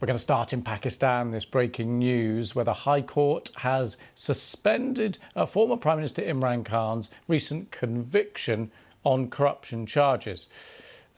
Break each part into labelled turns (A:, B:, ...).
A: We're going to start in Pakistan, this breaking news where the High Court has suspended former Prime Minister Imran Khan's recent conviction on corruption charges.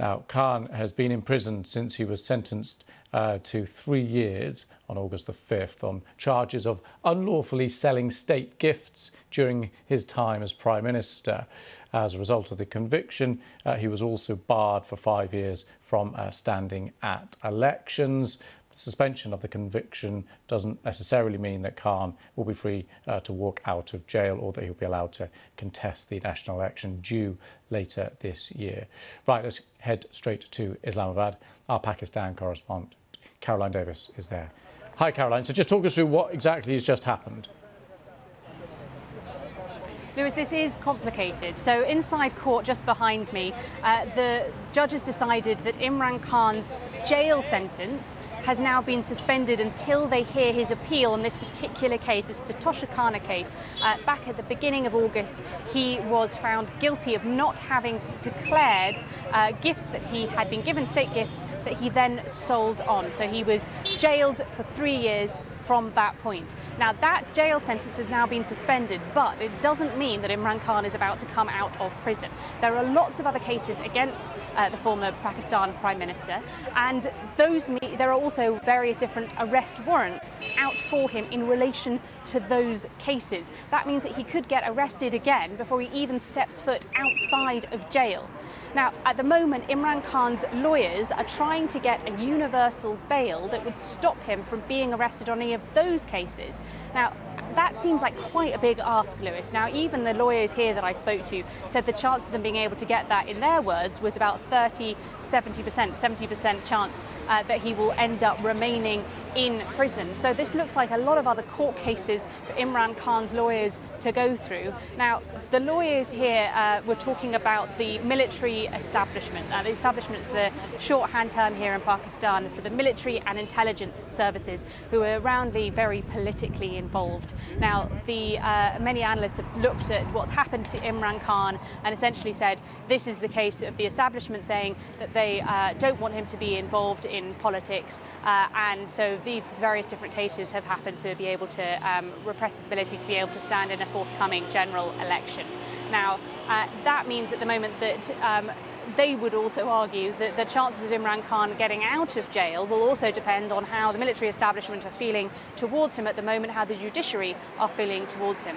A: Now, Khan has been in prison since he was sentenced to 3 years on August the 5th on charges of unlawfully selling state gifts during his time as Prime Minister. As a result of the conviction, he was also barred for 5 years from standing at elections. Suspension of the conviction doesn't necessarily mean that Khan will be free to walk out of jail or that he'll be allowed to contest the national election due later this year. Right, let's head straight to Islamabad. Our Pakistan correspondent, Caroline Davis, is there. Hi, Caroline. So just talk us through what exactly has just happened.
B: Lewis, this is complicated. So inside court, just behind me, the judges decided that Imran Khan's jail sentence has now been suspended until they hear his appeal on this particular case. It's the Toshakhana case. Back at the beginning of August, he was found guilty of not having declared gifts that he had been given, state gifts, that he then sold on. So he was jailed for 3 years from that point. Now, that jail sentence has now been suspended, but it doesn't mean that Imran Khan is about to come out of prison. There are lots of other cases against the former Pakistan Prime Minister, and there are also various different arrest warrants out for him in relation to those cases. That means that he could get arrested again before he even steps foot outside of jail. Now, at the moment, Imran Khan's lawyers are trying to get a universal bail that would stop him from being arrested on any of those cases. Now, that seems like quite a big ask, Lewis. Now, even the lawyers here that I spoke to said the chance of them being able to get that, in their words, was about 70% chance that he will end up remaining in prison. So this looks like a lot of other court cases for Imran Khan's lawyers to go through. Now, the lawyers here were talking about the military establishment. The establishment is the shorthand term here in Pakistan for the military and intelligence services, who are roundly very politically involved. Now, many analysts have looked at what's happened to Imran Khan and essentially said this is the case of the establishment saying that they don't want him to be involved in politics, and so these various different cases have happened to be able to repress his ability to be able to stand in a forthcoming general election. Now, that means at the moment that they would also argue that the chances of Imran Khan getting out of jail will also depend on how the military establishment are feeling towards him at the moment, how the judiciary are feeling towards him.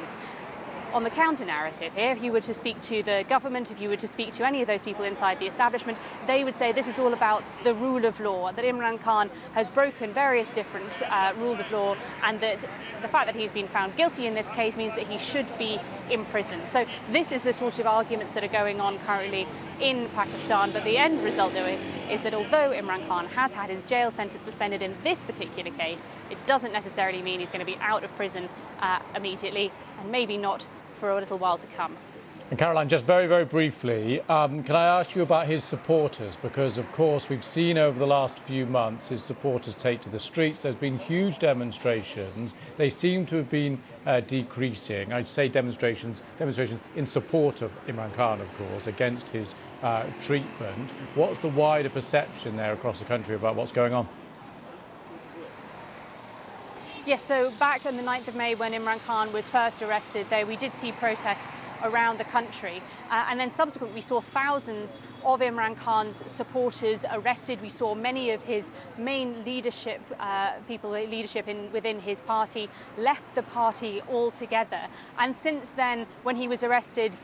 B: On the counter-narrative here, if you were to speak to the government, if you were to speak to any of those people inside the establishment, they would say this is all about the rule of law, that Imran Khan has broken various different rules of law, and that the fact that he's been found guilty in this case means that he should be in prison. So this is the sort of arguments that are going on currently in Pakistan. But the end result, though, is that although Imran Khan has had his jail sentence suspended in this particular case, it doesn't necessarily mean he's going to be out of prison immediately, and maybe not for a little while to come.
A: And Caroline, just very, very briefly, can I ask you about his supporters? Because, of course, we've seen over the last few months his supporters take to the streets. There's been huge demonstrations. They seem to have been decreasing. I'd say demonstrations in support of Imran Khan, of course, against his treatment. What's the wider perception there across the country about what's going on?
B: Yes, so back on the 9th of May when Imran Khan was first arrested, we did see protests around the country. And then subsequently we saw thousands of Imran Khan's supporters arrested. We saw many of his main leadership within his party left the party altogether. And since then, when he was arrested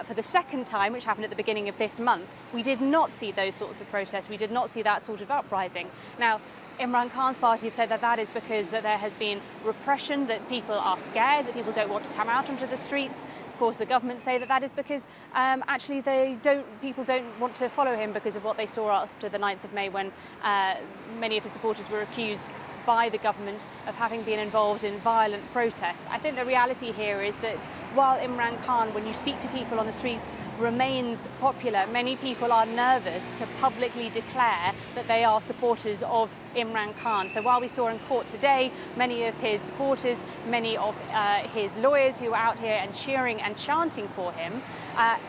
B: for the second time, which happened at the beginning of this month, we did not see those sorts of protests. We did not see that sort of uprising. Now, Imran Khan's party have said that that is because that there has been repression, that people are scared, that people don't want to come out onto the streets. Of course, the government say that that is because actually people don't want to follow him because of what they saw after the 9th of May when many of his supporters were accused by the government of having been involved in violent protests. I think the reality here is that while Imran Khan, when you speak to people on the streets, remains popular, many people are nervous to publicly declare that they are supporters of Imran Khan. So while we saw in court today many of his supporters, many of his lawyers who are out here and cheering and chanting for him,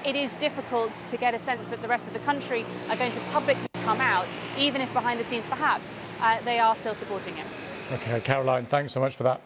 B: it is difficult to get a sense that the rest of the country are going to publicly come out, even if behind the scenes perhaps they are still supporting him.
A: OK, Caroline, thanks so much for that.